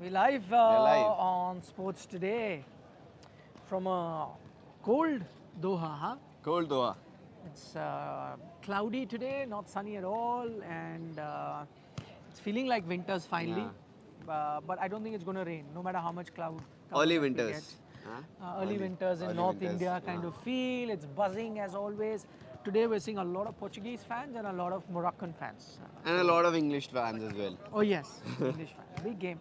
We live We're live. on Sports Today from a cold Doha. Huh? Cold Doha. It's cloudy today, not sunny at all, and it's feeling like winter's finally. Yeah. But I don't think it's going to rain, no matter how much cloud cover Early that we get. winters. Huh? Early winters in Early North winters. India kind of feel. It's buzzing as always. Today we're seeing a lot of Portuguese fans and a lot of Moroccan fans. And a lot of English fans as well. Oh yes, English fans. Big game.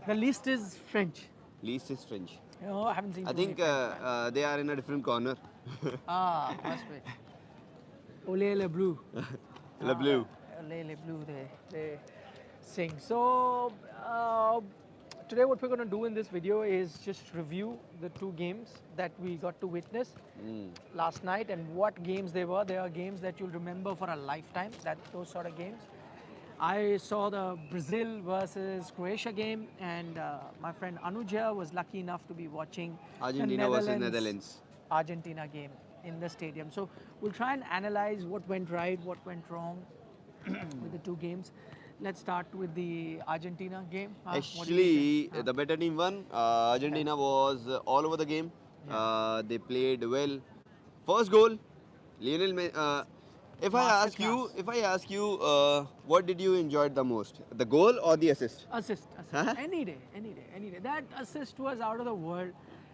The least is French. Least is French. I haven't seen I too many think French fans. they are in a different corner. Must be. Ole le bleu. Le Bleu. Ole le bleu, they sing. So, today what we're going to do in this video is just review the two games that we got to witness last night and what games they were. They are games that you'll remember for a lifetime, those sort of games. I saw the Brazil versus Croatia game, and my friend Anuja was lucky enough to be watching Argentina the versus Netherlands. Argentina game in the stadium. So we'll try and analyze what went right, what went wrong with the two games. Let's start with the Argentina game. What do you Actually, think? the better team won. Argentina was all over the game. They played well. First goal, Lionel Messi. Masterclass. If I ask you, what did you enjoy the most, the goal or the assist? Assist. Huh? Any day, any day, any day. That assist was out of the world.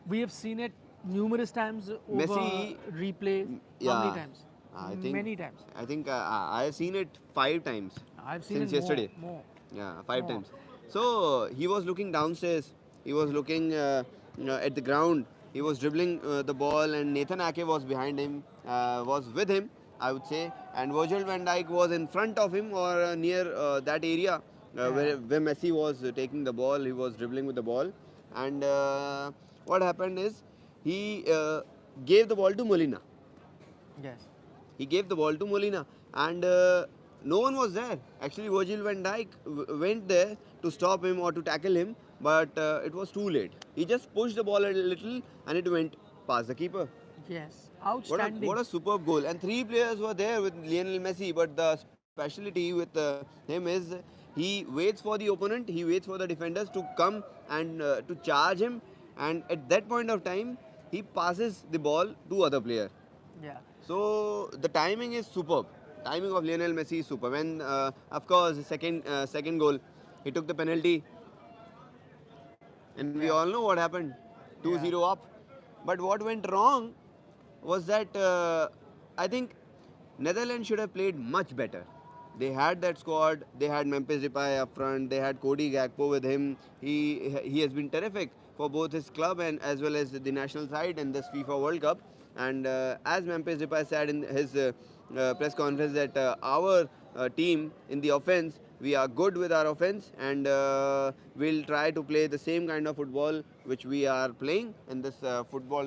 We have seen it numerous times over Messi, replays. How yeah, many times? I think Many times. I think I have seen it 5 times I've seen since it yesterday. more. Yeah, 5 times. More. So he was looking downstairs. He was looking at the ground. He was dribbling the ball, and Nathan Ake was behind him, was with him, I would say. And Virgil van Dijk was in front of him or near that area where Messi was taking the ball. He was dribbling with the ball. And what happened is he gave the ball to Molina. Yes. He gave the ball to Molina, and no one was there. Actually, Virgil van Dijk went there to stop him or to tackle him, but it was too late. He just pushed the ball a little, and it went past the keeper. Yes. What Outstanding. a superb goal! And three players were there with Lionel Messi, but the specialty with him is he waits for the opponent, he waits for the defenders to come and to charge him, and at that point of time, he passes the ball to other player. Yeah. So the timing is superb. Timing of Lionel Messi is superb. And of course, second goal, he took the penalty, and we all know what happened. 2-0 up. But what went wrong was that I think Netherlands should have played much better. They had that squad. They had Memphis Depay up front. They had Cody Gakpo with him. He has been terrific for both his club and as well as the national side in this FIFA World Cup. And as Memphis Depay said in his press conference that our team in the offense, we are good with our offense, and we'll try to play the same kind of football which we are playing in this football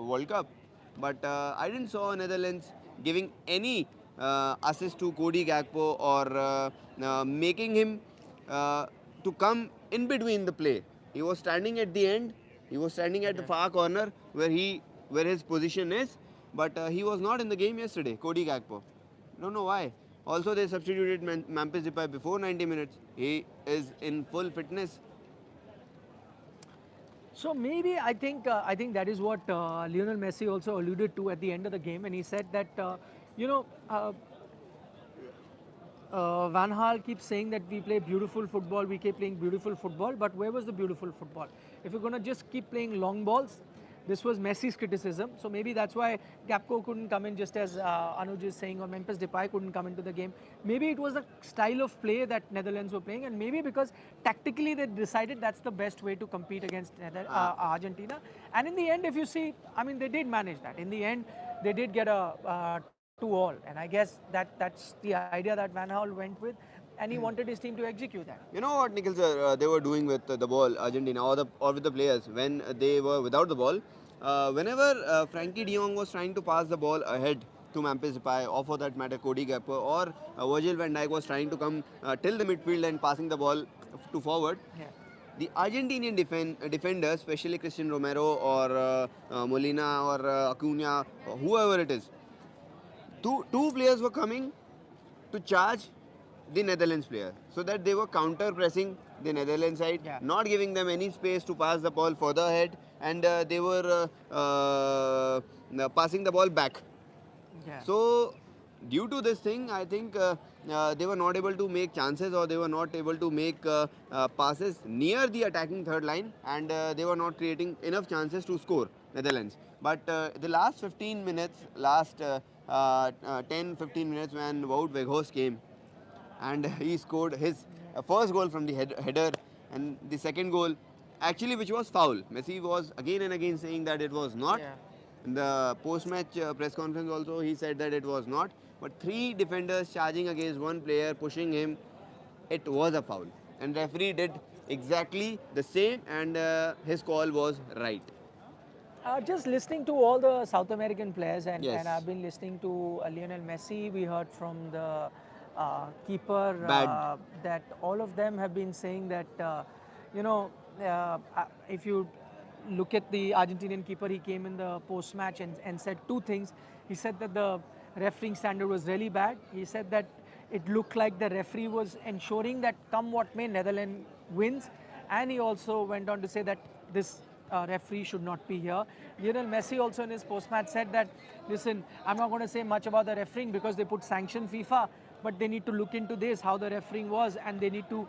World Cup. But I didn't saw Netherlands giving any assist to Cody Gakpo or making him to come in between the play. He was standing at the end. He was standing at the far corner where his position is. But he was not in the game yesterday, Cody Gakpo. Don't know why. Also, they substituted Memphis Depay before 90 minutes. He is in full fitness. So maybe I think that is what Lionel Messi also alluded to at the end of the game, and he said that you know Van Gaal keeps saying that we play beautiful football, we keep playing beautiful football, but where was the beautiful football? If you're going to just keep playing long balls, this was Messi's criticism. So maybe that's why Gapco couldn't come in, just as Anuj is saying, or Memphis Depay couldn't come into the game. Maybe it was the style of play that Netherlands were playing, and maybe because tactically they decided that's the best way to compete against Argentina. And in the end, if you see, I mean, they did manage that. In the end, they did get a 2-all, and I guess that's the idea that Van Gaal went with, and he wanted his team to execute that. You know what, Nikhil sir, they were doing with the ball, Argentina, or with the players when they were without the ball. Whenever Frankie De Jong was trying to pass the ball ahead to Memphis Depay, or for that matter Cody Gakpo, or Virgil van Dijk was trying to come till the midfield and passing the ball to forward, Yeah. the Argentinian defenders, especially Christian Romero or Molina or Acuna, whoever it is, two players were coming to charge the Netherlands player, so that they were counter pressing the Netherlands side, Yeah. not giving them any space to pass the ball further ahead, and they were passing the ball back. Yeah. So, due to this thing, I think they were not able to make chances, or they were not able to make passes near the attacking third line, and they were not creating enough chances to score, Netherlands. But the last 15 minutes, last 10 15 minutes, when Wout Weghorst came, and he scored his first goal from the header, and the second goal, actually, which was foul. Messi was again and again saying that it was not. Yeah. In the post-match press conference also, he said that it was not. But three defenders charging against one player, pushing him, it was a foul. And referee did exactly the same, and his call was right. Just listening to all the South American players, and I've Yes. been listening to Lionel Messi. We heard from the keeper Bad. that all of them have been saying that, you know, if you look at the Argentinian keeper, he came in the post match and said two things. He said that the refereeing standard was really bad. He said that it looked like the referee was ensuring that come what may, Netherlands wins. And he also went on to say that this referee should not be here. Lionel Messi also in his post-match said that, listen, I'm not going to say much about the refereeing because they put sanction FIFA, but they need to look into this, how the refereeing was, and they need to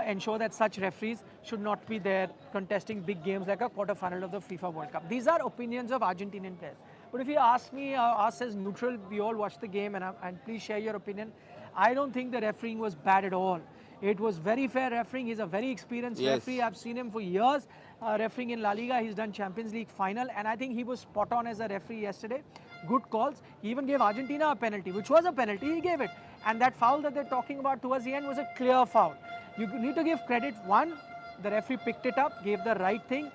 ensure that such referees should not be there contesting big games like a quarter-final of the FIFA World Cup. These are opinions of Argentinian players. But if you ask me, us as neutral, we all watched the game, and please share your opinion. I don't think the refereeing was bad at all. It was very fair refereeing. He's a very experienced Yes. referee. I've seen him for years refereeing in La Liga. He's done Champions League final, and I think he was spot on as a referee yesterday. Good calls. He even gave Argentina a penalty, which was a penalty. He gave it. And that foul that they're talking about towards the end was a clear foul. You need to give credit. One, the referee picked it up, gave the right thing.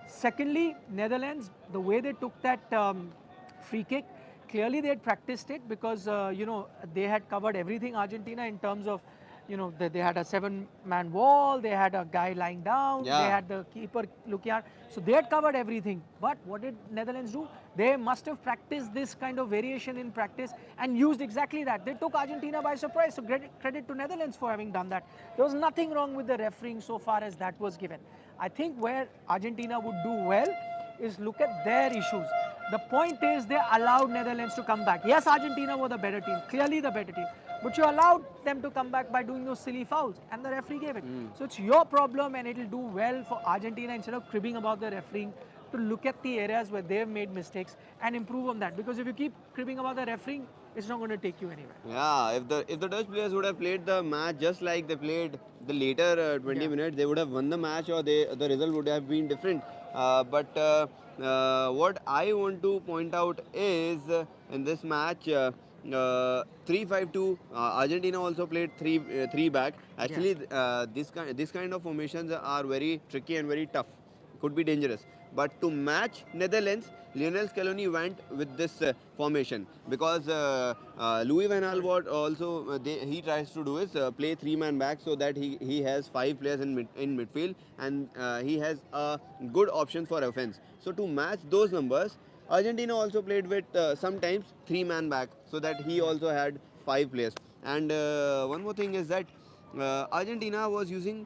Secondly, Netherlands, the way they took that free kick, clearly they had practiced it because they had covered everything, Argentina, in terms of they had a 7-man wall, they had a guy lying down, they Yeah. had the keeper looking out, so they had covered everything. But what did Netherlands do? They must have practiced this kind of variation in practice and used exactly that. They took Argentina by surprise, so credit to Netherlands for having done that. There was nothing wrong with the refereeing so far as that was given. I think where Argentina would do well is look at their issues. The point is they allowed Netherlands to come back. Yes, Argentina were the better team, clearly the better team. But you allowed them to come back by doing those silly fouls, and the referee gave it. So it's your problem, and it'll do well for Argentina, instead of cribbing about the refereeing, to look at the areas where they've made mistakes and improve on that. Because if you keep cribbing about the refereeing, it's not going to take you anywhere. Yeah, if the Dutch players would have played the match just like they played the later 20 Yeah. minutes, they would have won the match, or the result would have been different. But what I want to point out is in this match, 3-5-2. Argentina also played three back. Actually, this kind of formations are very tricky and very tough, could be dangerous. But to match Netherlands, Lionel Scaloni went with this formation, because Louis van Gaal what also he tries to do is play three-man back, so that he has five players in midfield, and he has a good option for offense. So to match those numbers, Argentina also played with sometimes three-man back, so that he also had five players. And one more thing is that Argentina was using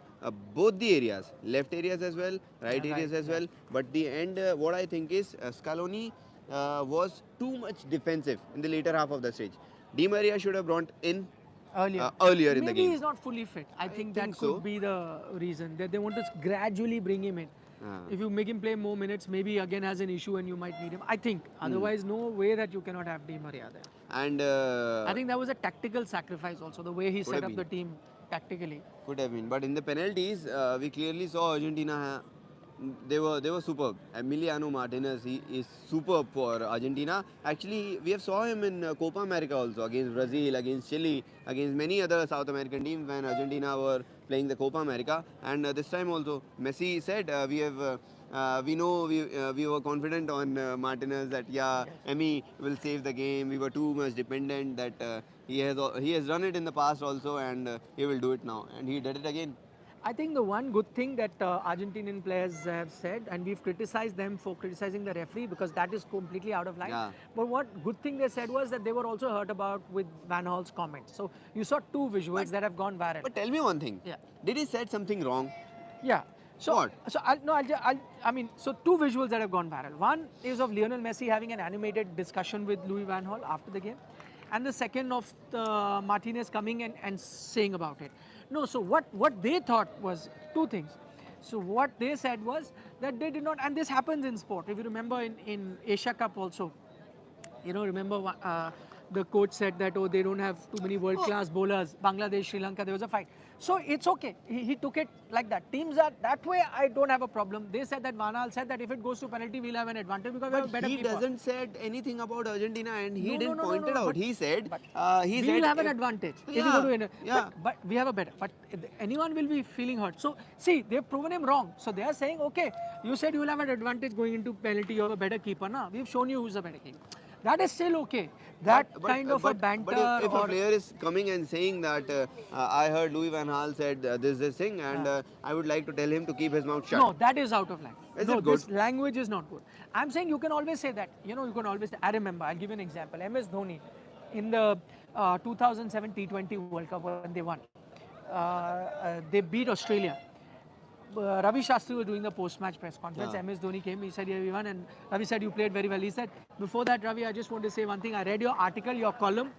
both the areas, left areas as well, right Yeah, areas right, as yeah. well. But the end, what I think is Scaloni was too much defensive in the later half of the stage. Di Maria should have brought in Earlier. earlier in the Maybe game. he's not fully fit. I think that think could so. be the reason, that they want to gradually bring him in. Ah. If you make him play more minutes, maybe again has an issue and you might need him. I think. Otherwise, no way that you cannot have Di Maria there. And I think that was a tactical sacrifice also, the way he Could set have up the been. team tactically. Could have been, but in the penalties, we clearly saw Argentina. They were superb. Emiliano Martinez, he is superb for Argentina. Actually, we have saw him in Copa America also, against Brazil, against Chile, against many other South American teams when Argentina were playing the Copa America. And this time also, Messi said we know we were confident on Martinez, that yeah, Emi will save the game. We were too much dependent, that he has done it in the past also, and he will do it now, and he did it again. I think the one good thing that Argentinian players have said, and we've criticized them for criticizing the referee because that is completely out of line. Yeah. But what good thing they said was that they were also hurt about with Van Gaal's comments. So you saw two visuals that have gone viral. But tell me one thing. Yeah. Did he said something wrong? Yeah. So, What? So I mean, so two visuals that have gone viral. One is of Lionel Messi having an animated discussion with Louis Van Gaal after the game, and the second of Martinez coming and saying about it. No, so what they thought was two things. So what they said was that they did not, and this happens in sport. If you remember in Asia Cup also, remember the coach said that, oh, they don't have too many world-class bowlers. Bangladesh, Sri Lanka, there was a fight. So it's okay. He took it like that. Teams are that way. I don't have a problem. They said that Van Gaal said that if it goes to penalty, we'll have an advantage because we have a But better he keeper. doesn't said anything about Argentina, and he No, didn't no, no, point no, it no, out. but- He said he We said will have an if- advantage if Yeah, we go to win. yeah. But we have a better. But anyone will be feeling hurt. So see, they've proven him wrong. So they are saying, okay, you said you will have an advantage going into penalty. You have a better keeper. Now we've shown you who's a better keeper. That is still okay. That kind of a banter. But if a or player is coming and saying that I heard Louis Van Gaal said this thing, and I would like to tell him to keep his mouth shut. no, that is out of line. Is No, it good? this language is not good. I'm saying you can always say that. You can always. I remember. I'll give you an example. MS Dhoni, in the 2007 T20 World Cup when they won, they beat Australia. Ravi Shastri was doing the post-match press conference. Yeah. MS Dhoni came. He said, "Yeah, we won." And Ravi said, "You played very well." He said, "Before that, Ravi, I just want to say one thing. I read your article, your column,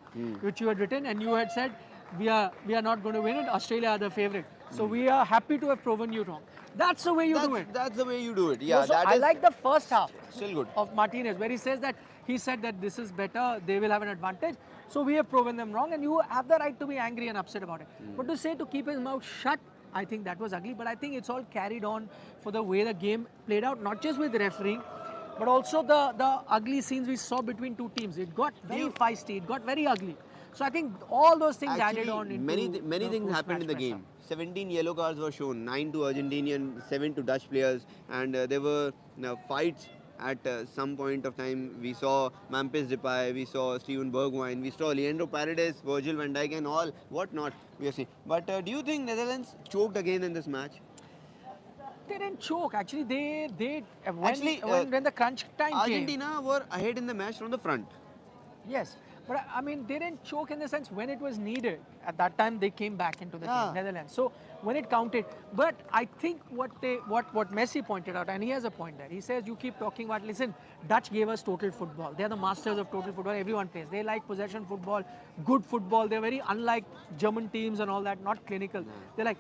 which you had written, and you had said we are not going to win it. Australia are the favorite. So we are happy to have proven you wrong." That's the way you do it. That's the way you do it. Yeah, So that I is like the first half still good. of Martinez, where he says that he said that this is better, they will have an advantage. So we have proven them wrong, and you have the right to be angry and upset about it. But to say to keep his mouth shut, I think that was ugly. But I think it's all carried on for the way the game played out, not just with refereeing, but also the ugly scenes we saw between two teams. It got very feisty, it got very ugly. So I think all those things added on into many the things happened in the post-match game. 17 yellow cards were shown, 9 to Argentinian, 7 to Dutch players, and there were fights at some point of time. We saw Memphis Depay, we saw Steven Bergwijn, we saw Leandro Paredes, Virgil van Dijk, and all whatnot. We are seeing. But do you think Netherlands choked again in this match? They didn't choke. Actually, when the crunch time came. Argentina were ahead in the match from the front. Yes, but I mean, they didn't choke in the sense when it was needed. At that time, they came back into the game, Netherlands. So when it counted, but I think what Messi pointed out, and he has a point there. He says, you keep talking about, listen, Dutch gave us total football. They are the masters of total football. Everyone plays. They like possession football, good football. They're very unlike German teams and all that, not clinical. They're like.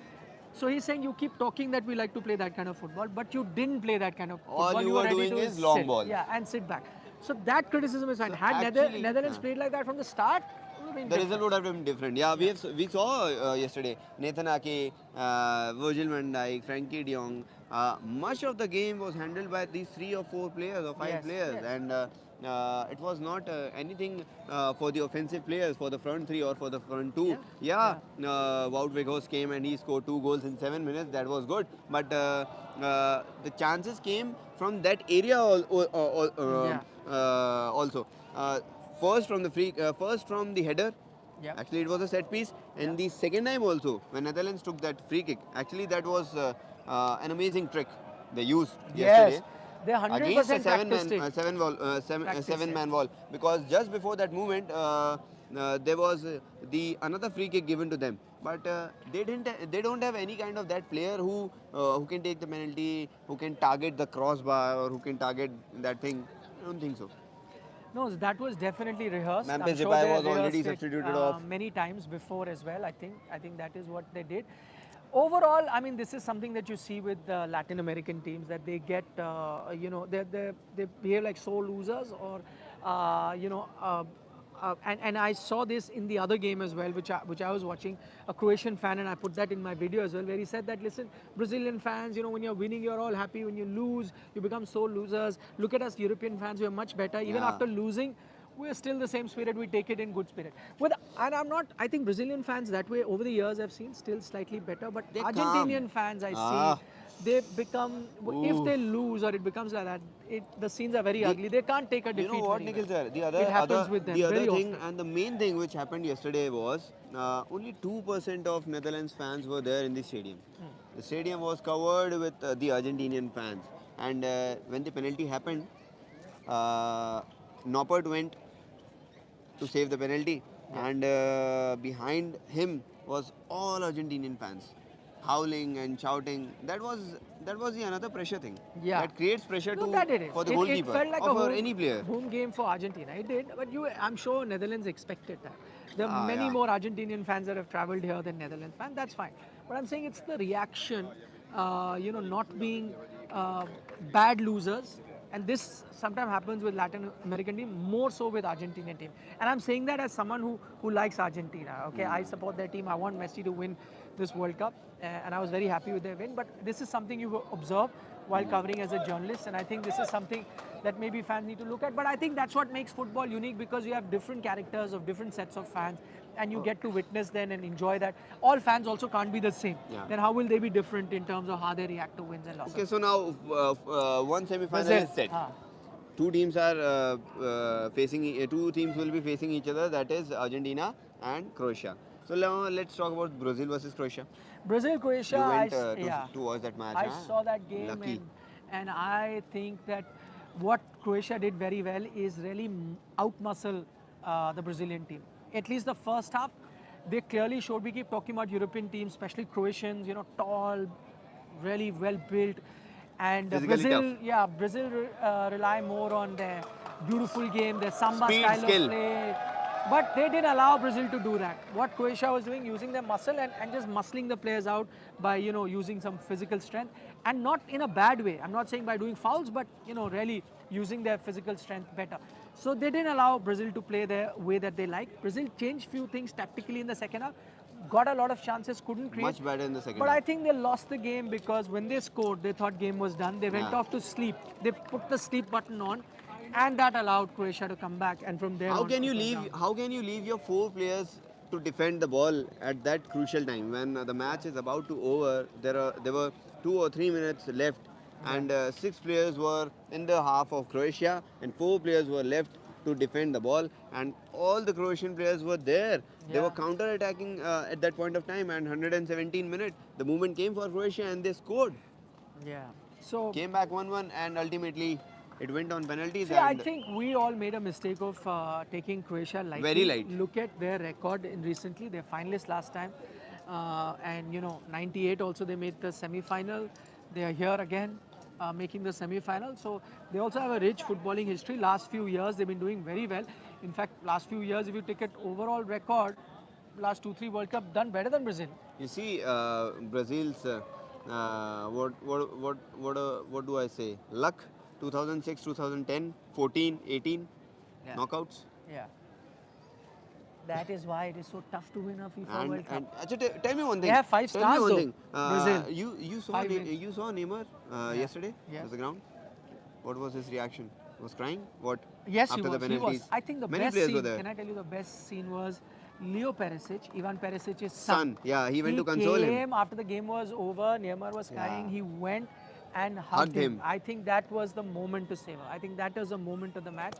So he's saying you keep talking that we like to play that kind of football, but you didn't play that kind of football. All you were ready doing to is long sit. ball. Yeah, and sit back. So that criticism is fine. So Had actually, Netherlands played like that from the start, it would have been the different. result would have been different. Yeah, we saw yesterday Nathan Ake, Virgil van Dijk, Frankie de Jong. Much of the game was handled by these 3 or 4 players or 5 Yes, players, yes. and it was not anything for the offensive players, for the front 3 or for the front 2. Wout Weghorst came and he scored 2 goals in 7 minutes. That was good, but the chances came from that area also. First from the header. Yeah. Actually, it was a set piece, and the second time also, when Netherlands took that free kick, actually that was an amazing trick they used yesterday. Yes, they 100% Against a practiced it. seven-man wall, because just before that movement, there was another free kick given to them, but they don't have any kind of that player who can take the penalty, who can target the crossbar, or who can target that thing. I don't think so. No, that was definitely rehearsed. I'm Memphis sure Depay they was already rehearsed it, substituted off. many times before as well. I think that is what they did. Overall, I mean, this is something that you see with Latin American teams, that they get, they behave like sore losers, or and I saw this in the other game as well, which I was watching. A Croatian fan, and I put that in my video as well, where he said that, listen, Brazilian fans, when you're winning, you're all happy. When you lose, you become sore losers. Look at us European fans, we're much better. Even Yeah. after losing, we're still the same spirit. We take it in good spirit. I think Brazilian fans that way over the years I've seen still slightly better, but They're Argentinian calm. fans I Ah. see they become, if Ooh. they lose or it becomes like that, the scenes are very The, ugly. They can't take a you know defeat what, very well. Nikhil sir? It happens with The them other very thing, often. and the main thing which happened yesterday was only 2% of Netherlands fans were there in the stadium. The stadium was covered with the Argentinian fans, and when the penalty happened, uh, Noppert went to save the penalty, Yeah. and behind him was all Argentinian fans, howling and shouting. That was the another pressure thing Yeah. that creates pressure No, to that did it. for the It goalkeeper felt like or a for any player. home game for Argentina. It did, but I'm sure Netherlands expected that. There are Ah, many yeah. more Argentinian fans that have traveled here than Netherlands fans. That's fine. But I'm saying it's the reaction, not being uh, bad losers. And this sometimes happens with Latin American team, more so with Argentinian team. And I'm saying that as someone who likes Argentina. Okay, I support their team. I want Messi to win this World Cup, and I was very happy with their win. But this is something you observe while covering as a journalist, and I think this is something that maybe fans need to look at. But I think that's what makes football unique, because you have different characters of different sets of fans, and you get to witness them and enjoy that. All fans also can't be the same. Yeah. Then how will they be different in terms of how they react to wins and Okay, losses? so now one semi-final Brazil. is set. Huh. Two teams are two teams will be facing each other. That is Argentina and Croatia. So now let's talk about Brazil versus Croatia. Brazil, Croatia. You went Yeah, to watch that match, I huh? saw that game, Lucky. and I think that what Croatia did very well is really outmuscle the Brazilian team. At least the first half, they clearly showed. We keep talking about European teams, especially Croatians. Tall, really well built, and Physically tough. Brazil. Yeah, Brazil rely more on their beautiful game, their samba Speed, style of skill. play. But they didn't allow Brazil to do that. What Croatia was doing, using their muscle and just muscling the players out by, using some physical strength, and not in a bad way. I'm not saying by doing fouls, but, really using their physical strength better. So they didn't allow Brazil to play their way that they like. Brazil changed few things tactically in the second half, got a lot of chances, couldn't create. Much better in the second But I half. think they lost the game because when they scored, they thought game was done. They went Yeah. off to sleep. They put the sleep button on, and that allowed Croatia to come back. And from there How on, can you it was leave? down. How can you leave your four players to defend the ball at that crucial time when the match is about to over? There were 2 or 3 minutes left, Yeah. and six players were in the half of Croatia, and four players were left to defend the ball, and all the Croatian players were there. They were Yeah. counter attacking at that point of time, and 117 minute the movement came for Croatia, and they scored. Yeah. So, Came back 1-1, and ultimately it went on penalties, see, I and think we all made a mistake of taking Croatia very lightly. light. Look at their record in recently. They're finalists last time. And, 98 also they made the semi-final. They are here again making the semi-final. So they also have a rich footballing history. Last few years they've been doing very well. In fact, last few years, if you take an overall record, last 2-3 World Cup done better than Brazil. You see, Brazil's what do I say? Luck, 2006, 2010, 14, 18, Yeah. knockouts, Yeah. That is why it is so tough to win a FIFA and World Cup. tell me one They thing. have 5 Tell me stars one though, thing. Brazil. You saw Five wins. you saw Neymar Yeah. yesterday Yeah. to the ground. What was his reaction? Was crying? What? Yes, After he was. the He penalties? was. I think the Many best players scene. were there. Can I tell you the best scene was Leo Perisic, Ivan Perisic's son. Son, yeah, he went to console him. Came after the game was over. Neymar was crying. Yeah. He went and Hugged hugged him. him. I think that was the moment to savor. I think that was the moment of the match.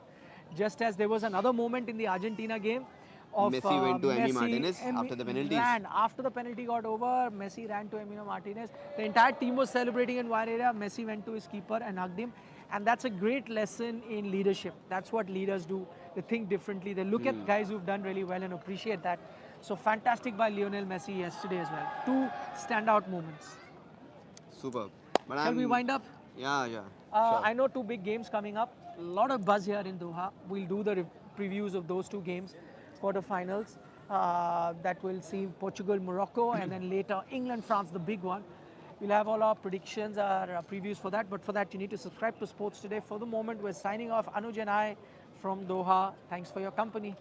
Just as there was another moment in the Argentina game of Messi went to Emi Messi, Martinez after the penalties. ran after the penalty got over. Messi ran to Emilio Martinez. The entire team was celebrating in one area. Messi went to his keeper and hugged him. And that's a great lesson in leadership. That's what leaders do. They think differently. They look at guys who've done really well and appreciate that. So fantastic by Lionel Messi yesterday as well. Two standout moments. Superb. But Shall we wind up? Yeah, yeah. I know two big games coming up. A lot of buzz here in Doha. We'll do the previews of those two games, quarterfinals. That will see Portugal, Morocco, and then later England, France, the big one. We'll have all our predictions, our previews for that. But for that, you need to subscribe to Sports Today. For the moment, we're signing off. Anuj and I from Doha. Thanks for your company.